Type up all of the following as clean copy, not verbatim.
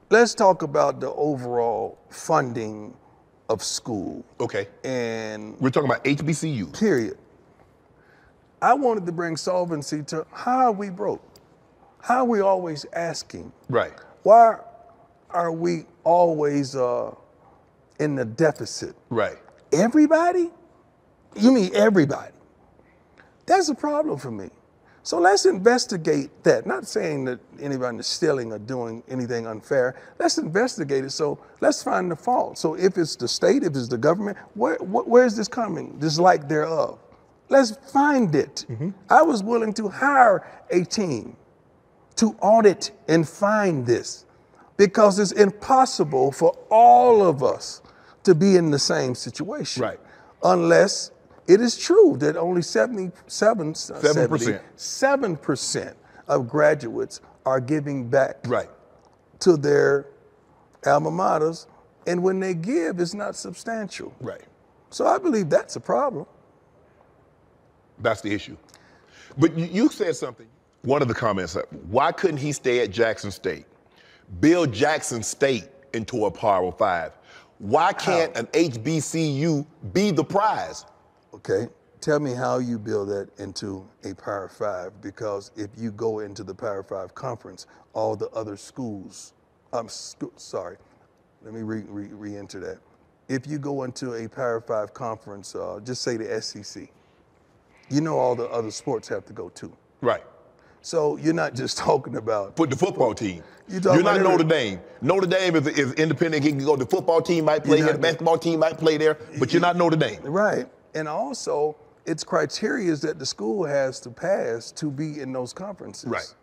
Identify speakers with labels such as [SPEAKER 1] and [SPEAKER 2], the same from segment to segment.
[SPEAKER 1] let's talk about the overall funding of school.
[SPEAKER 2] Okay.
[SPEAKER 1] And
[SPEAKER 2] We're talking about HBCU.
[SPEAKER 1] period. I wanted to bring solvency to how are we broke? How are we always asking?
[SPEAKER 2] Right.
[SPEAKER 1] Why are we always in the deficit?
[SPEAKER 2] Right.
[SPEAKER 1] Everybody? You mean everybody? That's a problem for me. So let's investigate that. Not saying that anybody is stealing or doing anything unfair. Let's investigate it. So let's find the fault. So if it's the state, if it's the government, where is this coming? This lack thereof. Let's find it. I was willing to hire a team to audit and find this because it's impossible for all of us to be in the same situation.
[SPEAKER 2] Right.
[SPEAKER 1] Unless it is true that only 7% of graduates are giving back
[SPEAKER 2] Right.
[SPEAKER 1] to their alma maters, and when they give, it's not substantial.
[SPEAKER 2] Right.
[SPEAKER 1] So I believe that's a problem.
[SPEAKER 2] That's the issue. But you said something. One of the comments, why couldn't he stay at Jackson State? Build Jackson State into a Power 5. Why can't an HBCU be the prize?
[SPEAKER 1] Okay, tell me how you build that into a Power 5, because if you go into the Power 5 conference, all the other schools, sorry, let me re-enter that. If you go into a Power 5 conference, just say the SEC, you know all the other sports have to go too.
[SPEAKER 2] Right.
[SPEAKER 1] So you're not just talking about
[SPEAKER 2] Put the football team.
[SPEAKER 1] You're
[SPEAKER 2] not Notre Dame. Notre Dame is independent. He can go. The football team might play here. The basketball team might play there. But you're not Notre Dame.
[SPEAKER 1] Right. And also, it's criteria that the school has to pass to be in those conferences.
[SPEAKER 2] Right.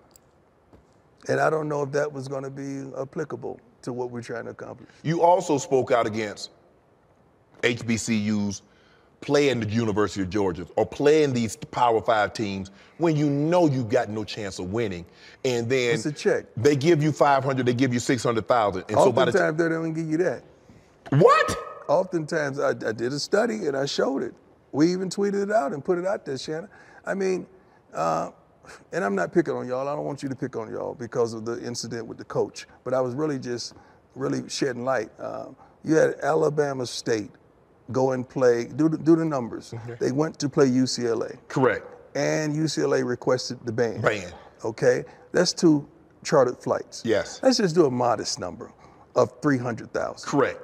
[SPEAKER 1] And I don't know if that was going to be applicable to what we're trying to accomplish.
[SPEAKER 2] You also spoke out against HBCUs playing the University of Georgia or playing these Power 5 teams when you know you got no chance of winning. And then
[SPEAKER 1] it's a check.
[SPEAKER 2] They give you 500, they give you 600,000. And
[SPEAKER 1] oftentimes they don't give you that.
[SPEAKER 2] What?
[SPEAKER 1] Oftentimes I did a study and I showed it. We even tweeted it out and put it out there, Shannon. I mean, and I'm not picking on y'all. I don't want you to pick on y'all because of the incident with the coach. But I was really just shedding light. You had Alabama State go and play, do the numbers. Okay. They went to play UCLA.
[SPEAKER 2] Correct.
[SPEAKER 1] And UCLA requested the ban.
[SPEAKER 2] Ban.
[SPEAKER 1] Okay, that's 2 chartered flights.
[SPEAKER 2] Yes.
[SPEAKER 1] Let's just do a modest number of 300,000.
[SPEAKER 2] Correct.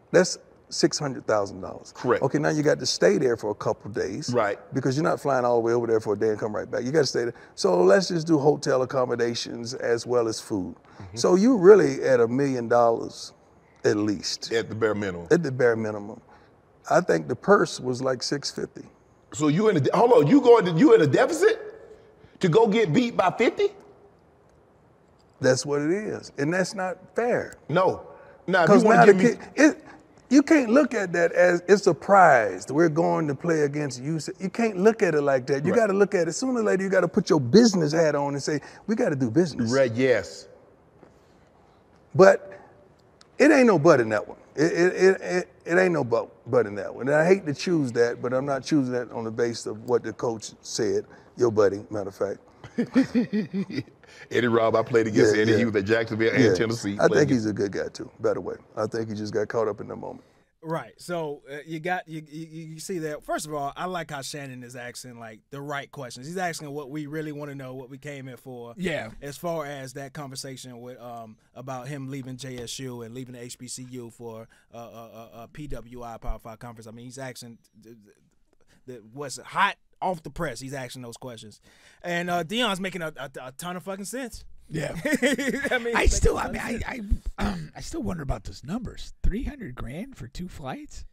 [SPEAKER 1] That's $600,000.
[SPEAKER 2] Correct.
[SPEAKER 1] Okay, now you got to stay there for a couple of days.
[SPEAKER 2] Right.
[SPEAKER 1] Because you're not flying all the way over there for a day and come right back. You got to stay there. So let's just do hotel accommodations as well as food. So you really at $1 million at least.
[SPEAKER 2] At the bare minimum.
[SPEAKER 1] At the bare minimum. I think the purse was like $650.
[SPEAKER 2] So you in a deficit to go get beat by 50?
[SPEAKER 1] That's what it is, and that's not fair.
[SPEAKER 2] No. Now,
[SPEAKER 1] because you can't look at that as it's a prize. We're going to play against you. You can't look at it like that. You got to look at it sooner or later. You got to put your business hat on and say, we got to do business.
[SPEAKER 2] Right. Yes.
[SPEAKER 1] But it ain't no but in that one. It ain't no but in that one. And I hate to choose that, but I'm not choosing that on the basis of what the coach said, your buddy, matter of fact.
[SPEAKER 2] Eddie Robb, I played against Eddie. He was at Jacksonville and Tennessee.
[SPEAKER 1] I think he's a good guy too, by the way. I think he just got caught up in the moment.
[SPEAKER 3] Right. So you see that. First of all, I like how Shannon is asking like the right questions. He's asking what we really want to know, what we came in for.
[SPEAKER 4] Yeah.
[SPEAKER 3] As far as that conversation with about him leaving JSU and leaving the HBCU for a PWI Power 5 conference. I mean, he's asking what's hot off the press. He's asking those questions, and Deion's making a ton of fucking sense.
[SPEAKER 4] Yeah.
[SPEAKER 3] I
[SPEAKER 4] still wonder about those numbers. $300,000 for 2 flights?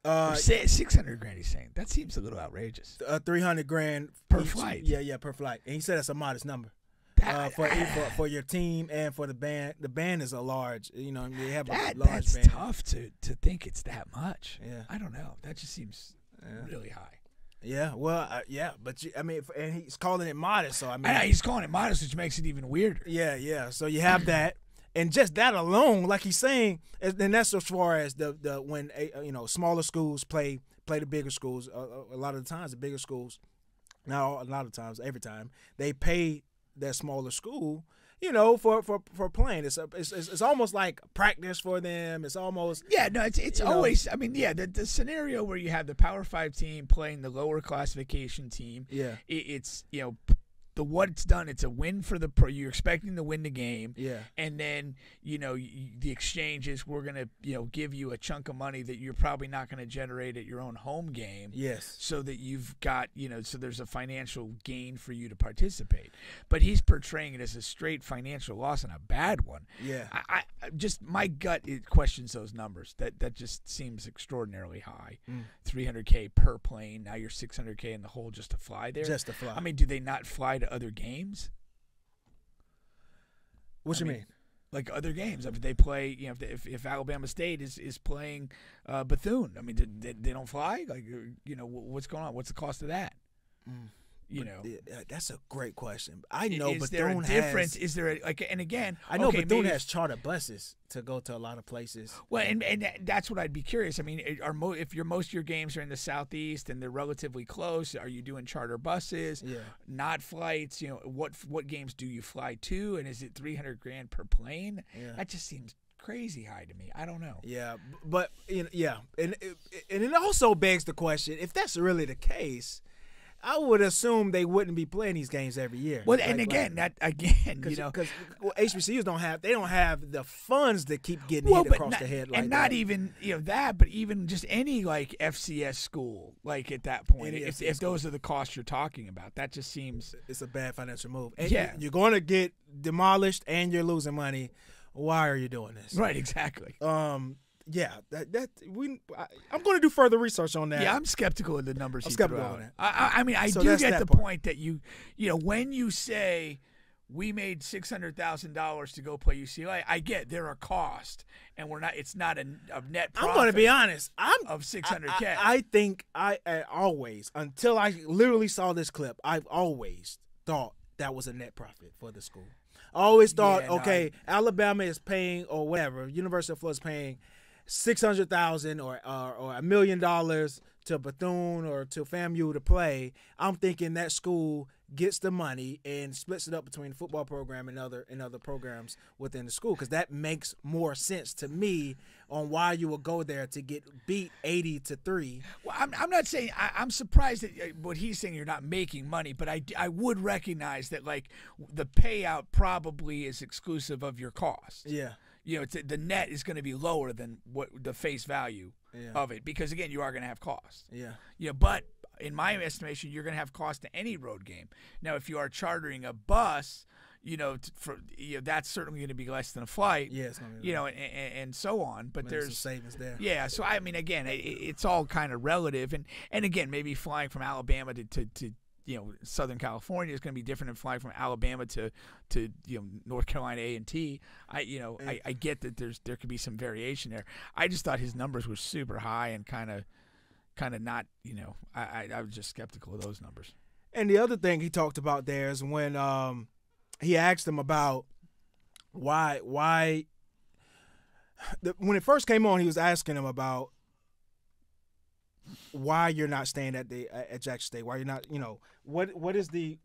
[SPEAKER 4] 600 grand, he's saying. That seems a little outrageous.
[SPEAKER 3] $300,000
[SPEAKER 4] per flight.
[SPEAKER 3] Yeah, per flight. And he said that's a modest number. For your team and for the band. The band is a large, they have a large band.
[SPEAKER 4] That's tough to think it's that much.
[SPEAKER 3] Yeah.
[SPEAKER 4] I don't know. That just seems really high.
[SPEAKER 3] Yeah, well, but and he's calling it modest, so
[SPEAKER 4] he's calling it modest, which makes it even weirder.
[SPEAKER 3] Yeah. So you have that, and just that alone, like he's saying, and that's as far as the when smaller schools play the bigger schools. A lot of the times, the bigger schools, not a lot of times, every time they pay that smaller school, for playing. It's almost like practice for them. It's almost
[SPEAKER 4] it's always. I mean, the scenario where you have the Power 5 team playing the lower classification team.
[SPEAKER 3] Yeah,
[SPEAKER 4] it's what it's done, it's a win for the pro. You're expecting to win the game.
[SPEAKER 3] Yeah. And
[SPEAKER 4] then, the exchange is we're going to, give you a chunk of money that you're probably not going to generate at your own home game.
[SPEAKER 3] Yes.
[SPEAKER 4] So that you've got, so there's a financial gain for you to participate. But he's portraying it as a straight financial loss and a bad one.
[SPEAKER 3] Yeah.
[SPEAKER 4] I just, my gut, it questions those numbers. That just seems extraordinarily high. $300K per plane. Now you're $600K in the hole just to fly there.
[SPEAKER 3] Just to fly.
[SPEAKER 4] I mean, do they not fly to other games?
[SPEAKER 3] What you mean?
[SPEAKER 4] Like other games, if they play, if Alabama State is playing Bethune, I mean, they don't fly. Like, what's going on? What's the cost of that?
[SPEAKER 3] That's a great question. I know, but
[SPEAKER 4] is there a difference? Is there and again,
[SPEAKER 3] I know
[SPEAKER 4] okay,
[SPEAKER 3] Bethune has charter buses to go to a lot of places.
[SPEAKER 4] Well, and that's what I'd be curious. I mean, if most of your games are in the Southeast and they're relatively close, are you doing charter buses?
[SPEAKER 3] Yeah.
[SPEAKER 4] Not flights. What games do you fly to? And is it $300,000 per plane?
[SPEAKER 3] Yeah.
[SPEAKER 4] That just seems crazy high to me. I don't know.
[SPEAKER 3] Yeah, but and it also begs the question: if that's really the case, I would assume they wouldn't be playing these games every year.
[SPEAKER 4] Well, and again, because
[SPEAKER 3] HBCUs don't have the funds to keep getting hit across the head like
[SPEAKER 4] and
[SPEAKER 3] that.
[SPEAKER 4] not even that, but even just any like FCS school, like at that point, if those are the costs you're talking about, that just seems
[SPEAKER 3] it's a bad financial move. And
[SPEAKER 4] yeah,
[SPEAKER 3] you're going to get demolished and you're losing money. Why are you doing this?
[SPEAKER 4] Right, exactly.
[SPEAKER 3] Yeah, I'm going to do further research on that.
[SPEAKER 4] Yeah, I'm skeptical of the numbers.
[SPEAKER 3] I'm skeptical on that.
[SPEAKER 4] I mean, I do get the point that you when you say we made $600,000 to go play UCLA, I get there are costs, and it's not a net profit.
[SPEAKER 3] I'm going to be honest.
[SPEAKER 4] Of $600K.
[SPEAKER 3] I think I always, until I literally saw this clip, I've always thought that was a net profit for the school. I always thought, Alabama is paying or whatever, University of Florida is paying $600,000 or $1 million to Bethune or to FAMU to play. I'm thinking that school gets the money and splits it up between the football program and other programs within the school, because that makes more sense to me on why you would go there to get beat 80-3.
[SPEAKER 4] Well, I'm not saying I'm surprised that what he's saying you're not making money, but I would recognize that like the payout probably is exclusive of your cost.
[SPEAKER 3] Yeah.
[SPEAKER 4] The net is going to be lower than what the face value of it, because again, you are going to have costs.
[SPEAKER 3] Yeah.
[SPEAKER 4] But in my estimation, you're going to have cost to any road game. Now, if you are chartering a bus, that's certainly going to be less than a flight.
[SPEAKER 3] Yeah, it's gonna be
[SPEAKER 4] and so on. But there's
[SPEAKER 3] some savings there.
[SPEAKER 4] Yeah. So I mean, again, it's all kind of relative, and again, maybe flying from Alabama to Southern California is going to be different than flying from Alabama to North Carolina A&T. I get that there could be some variation there. I just thought his numbers were super high and kind of not. I was just skeptical of those numbers.
[SPEAKER 3] And the other thing he talked about there is when he asked him about why when it first came on, he was asking him about why you're not staying at Jackson State, why you're not, what is the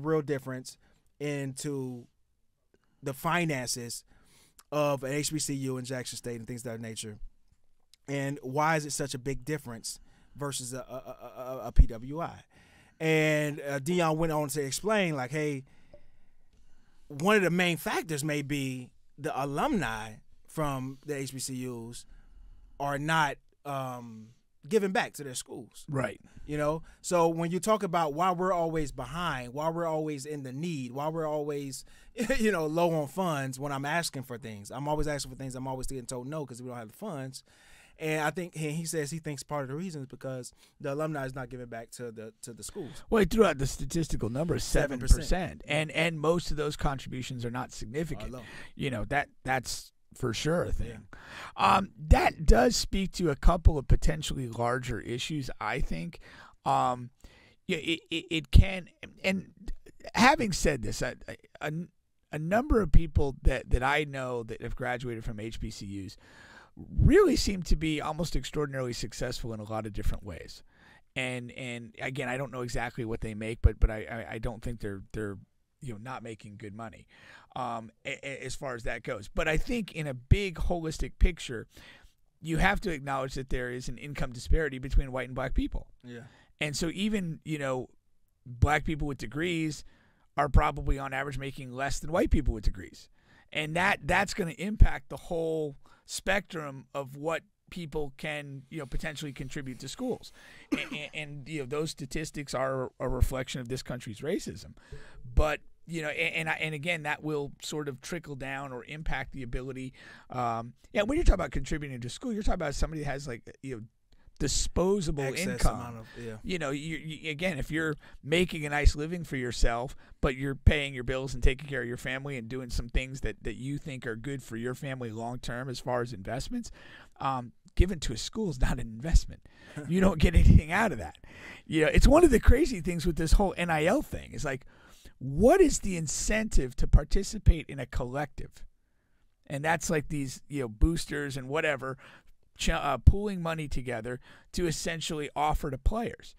[SPEAKER 3] real difference into the finances of an HBCU and Jackson State and things of that nature, and why is it such a big difference versus a PWI? And Deion went on to explain, like, hey, one of the main factors may be the alumni from the HBCUs are not giving back to their schools.
[SPEAKER 4] Right.
[SPEAKER 3] So when you talk about why we're always behind, why we're always in the need, why we're always, low on funds when I'm asking for things. I'm always asking for things. I'm always getting told no because we don't have the funds. And I think he says he thinks part of the reason is because the alumni is not giving back to the schools.
[SPEAKER 4] Well, he threw out the statistical number 7%. And most of those contributions are not significant. That's for sure a thing.
[SPEAKER 3] Yeah.
[SPEAKER 4] That does speak to a couple of potentially larger issues, I think. It can, and having said this, a number of people that I know that have graduated from HBCUs really seem to be almost extraordinarily successful in a lot of different ways. And again, I don't know exactly what they make, but I don't think they're not making good money, as far as that goes. But I think in a big holistic picture, you have to acknowledge that there is an income disparity between white and black people.
[SPEAKER 3] Yeah.
[SPEAKER 4] And so even, black people with degrees are probably on average making less than white people with degrees. And that's going to impact the whole spectrum of what people can, potentially contribute to schools. And those statistics are a reflection of this country's racism. But, and again, that will sort of trickle down or impact the ability. When you're talking about contributing to school, you're talking about somebody that has disposable
[SPEAKER 3] Excess
[SPEAKER 4] income. Again, if you're making a nice living for yourself, but you're paying your bills and taking care of your family and doing some things that you think are good for your family long term as far as investments, given to a school is not an investment. You don't get anything out of that. It's one of the crazy things with this whole NIL thing. It's like, what is the incentive to participate in a collective? And that's like these boosters and whatever, pooling money together to essentially offer to players.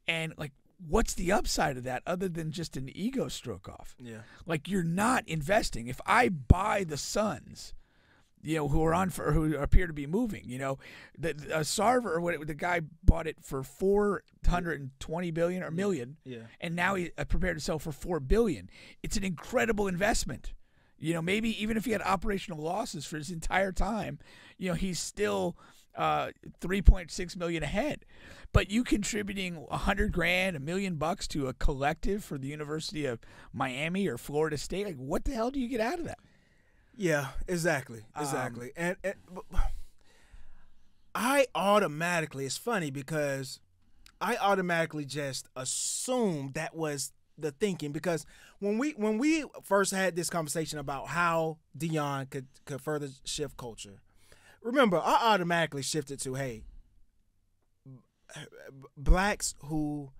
[SPEAKER 4] And like, what's the upside of that other than just an ego stroke off?
[SPEAKER 3] Yeah.
[SPEAKER 4] Like, you're not investing. If I buy the Suns, who appear to be moving, the Sarver or what the guy bought it for $420 billion or million, and now he's prepared to sell for $4 billion. It's an incredible investment. Maybe even if he had operational losses for his entire time, he's still $3.6 million ahead. But you contributing $100,000, $1 million to a collective for the University of Miami or Florida State, like, what the hell do you get out of that?
[SPEAKER 3] Yeah, exactly. And I automatically, it's funny because I automatically just assumed that was the thinking, because when we first had this conversation about how Deion could further shift culture, remember, I automatically shifted to, hey, blacks who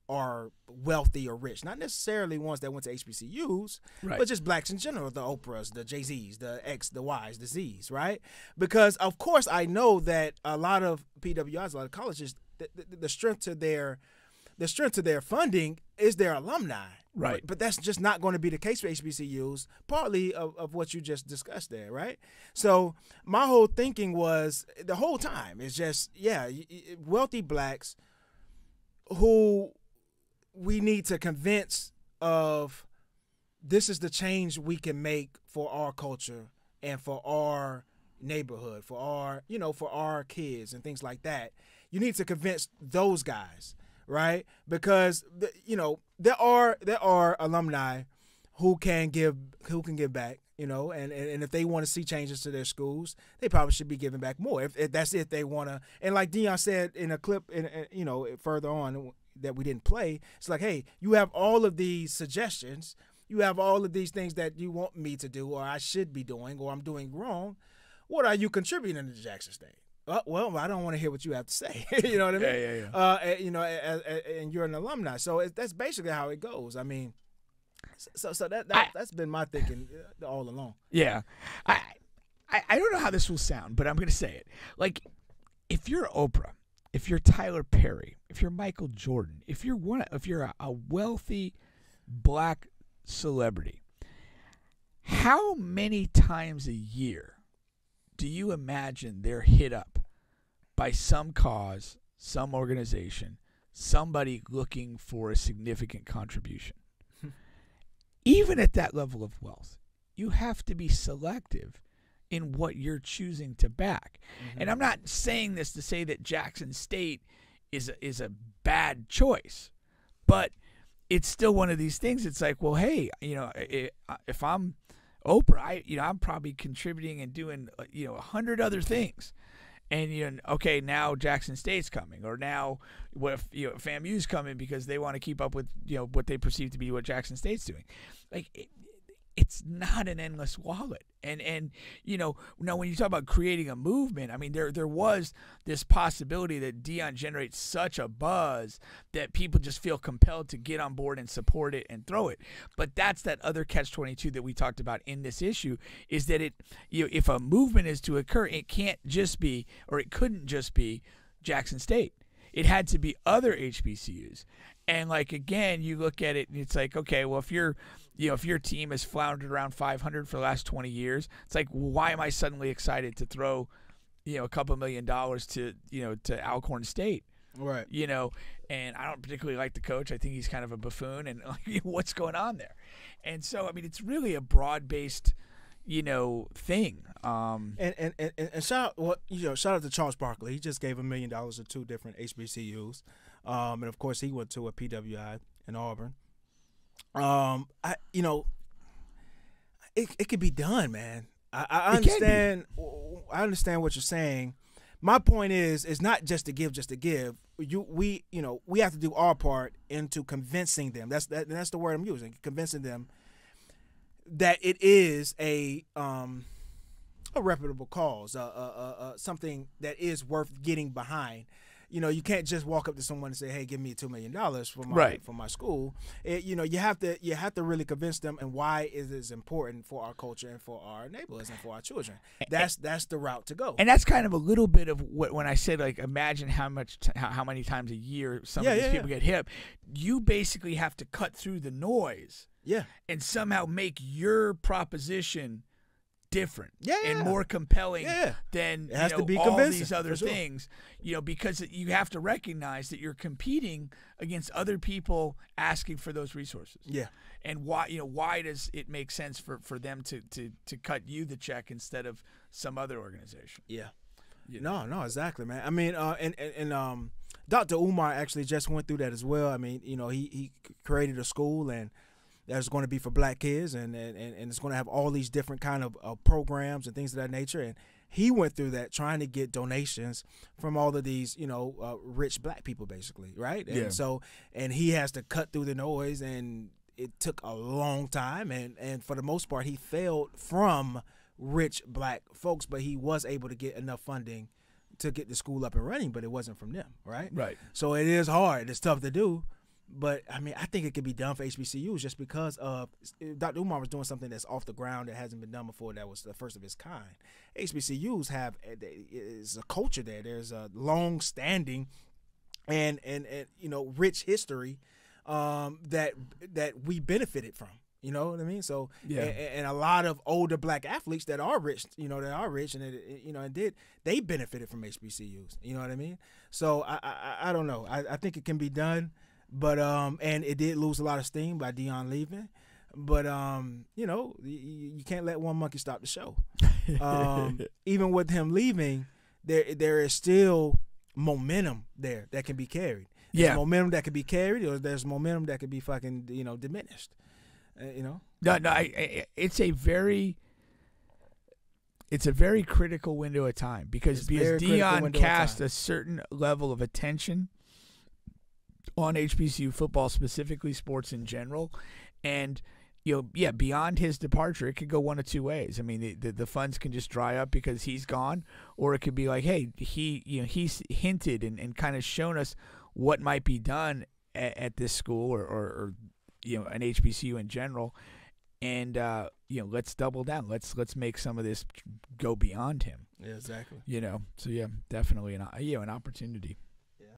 [SPEAKER 3] are wealthy or rich, not necessarily ones that went to HBCUs,
[SPEAKER 4] right,
[SPEAKER 3] but just blacks in general, the Oprahs, the Jay-Z's, the X, the Y's, the Z's, right? Because, of course, I know that a lot of PWIs, a lot of colleges, the strength to their funding is their alumni.
[SPEAKER 4] Right.
[SPEAKER 3] But that's just not going to be the case for HBCUs, partly of what you just discussed there, right? So my whole thinking was, the whole time, is just, wealthy blacks who we need to convince of this is the change we can make for our culture and for our neighborhood, for our kids and things like that. You need to convince those guys, right? Because there are alumni who can give back, and if they want to see changes to their schools, they probably should be giving back more. If that's it, they want to. And like Deion said in a clip, further on that we didn't play, it's like, hey, you have all of these suggestions, you have all of these things that you want me to do, or I should be doing, or I'm doing wrong. What are you contributing to Jackson State? Well, I don't want to hear what you have to say. You know what I mean? And you're an alumni, so that's basically how it goes. I mean, so that's been my thinking all along.
[SPEAKER 4] Yeah, I don't know how this will sound, but I'm going to say it. Like, if you're Oprah, if you're Tyler Perry, if you're Michael Jordan, if you're a wealthy black celebrity, how many times a year do you imagine they're hit up by some cause, some organization, somebody looking for a significant contribution? Even at that level of wealth, you have to be selective in what you're choosing to back. Mm-hmm. And I'm not saying this to say that Jackson State is a bad choice, but it's still one of these things. It's like, well, hey, if I'm Oprah, I'm probably contributing and doing 100 other things, and okay, now Jackson State's coming, or now what if FAMU's coming because they want to keep up with what they perceive to be what Jackson State's doing. Like, it's not an endless wallet. And now when you talk about creating a movement, I mean, there was this possibility that Deion generates such a buzz that people just feel compelled to get on board and support it and throw it. But that's that other catch-22 that we talked about in this issue, is that if a movement is to occur, it can't just be, or it couldn't just be, Jackson State. it had to be other HBCUs. And like again, you look at it and it's like, okay, well if your team has floundered around 500 for the last 20 years, it's like, well, why am I suddenly excited to throw, a couple $1 million to Alcorn State?
[SPEAKER 3] Right.
[SPEAKER 4] And I don't particularly like the coach. I think he's kind of a buffoon, and what's going on there? And so, I mean, it's really a broad-based, thing.
[SPEAKER 3] And shout out to Charles Barkley. He just gave $1 million to 2 different HBCUs, and of course he went to a PWI in Auburn. It could be done, man. I understand. I understand what you're saying. My point is not just to give. We have to do our part into convincing them. That's the word I'm using. Convincing them that it is a reputable cause, something that is worth getting behind. You can't just walk up to someone and say, "Hey, give me $2 million for my school." You have to really convince them and why it is important for our culture and for our neighborhoods and for our children. That's the route to go.
[SPEAKER 4] And that's kind of a little bit of what when I said like imagine how many times a year some of these people get hip. You basically have to cut through the noise, and somehow make your proposition different and more compelling than
[SPEAKER 3] it has to be
[SPEAKER 4] all these other things, because you have to recognize that you're competing against other people asking for those resources. And why does it make sense for them to cut you the check instead of some other organization?
[SPEAKER 3] No, exactly, man. I mean, and Dr. Umar actually just went through that as well. I mean, he created a school and that's going to be for black kids, and it's going to have all these different kind of programs and things of that nature. And he went through that trying to get donations from all of these, rich black people, basically, right? And so, and he has to cut through the noise, and it took a long time. And for the most part, he failed from rich black folks, but he was able to get enough funding to get the school up and running, but it wasn't from them, right?
[SPEAKER 4] Right.
[SPEAKER 3] So it is hard. It's tough to do. But, I mean, I think it could be done for HBCUs just because Dr. Umar was doing something that's off the ground that hasn't been done before that was the first of its kind. HBCUs is a culture there. There's a long-standing and rich history that we benefited from. You know what I mean? So, and a lot of older black athletes that are rich, and they benefited from HBCUs. You know what I mean? So, I don't know. I think it can be done. But and it did lose a lot of steam by Deion leaving, but you can't let one monkey stop the show. Even with him leaving, there is still momentum there that can be carried. There's momentum that can be carried, or there's momentum that can be fucking diminished.
[SPEAKER 4] No, it's a very critical window of time because Deion cast a certain level of attention on HBCU football, specifically sports in general, and beyond his departure, it could go one of two ways. I mean, the funds can just dry up because he's gone, or it could be like, hey, he's hinted and kind of shown us what might be done at this school or an HBCU in general, and let's double down. Let's make some of this go beyond him.
[SPEAKER 3] Yeah, exactly.
[SPEAKER 4] So definitely an opportunity.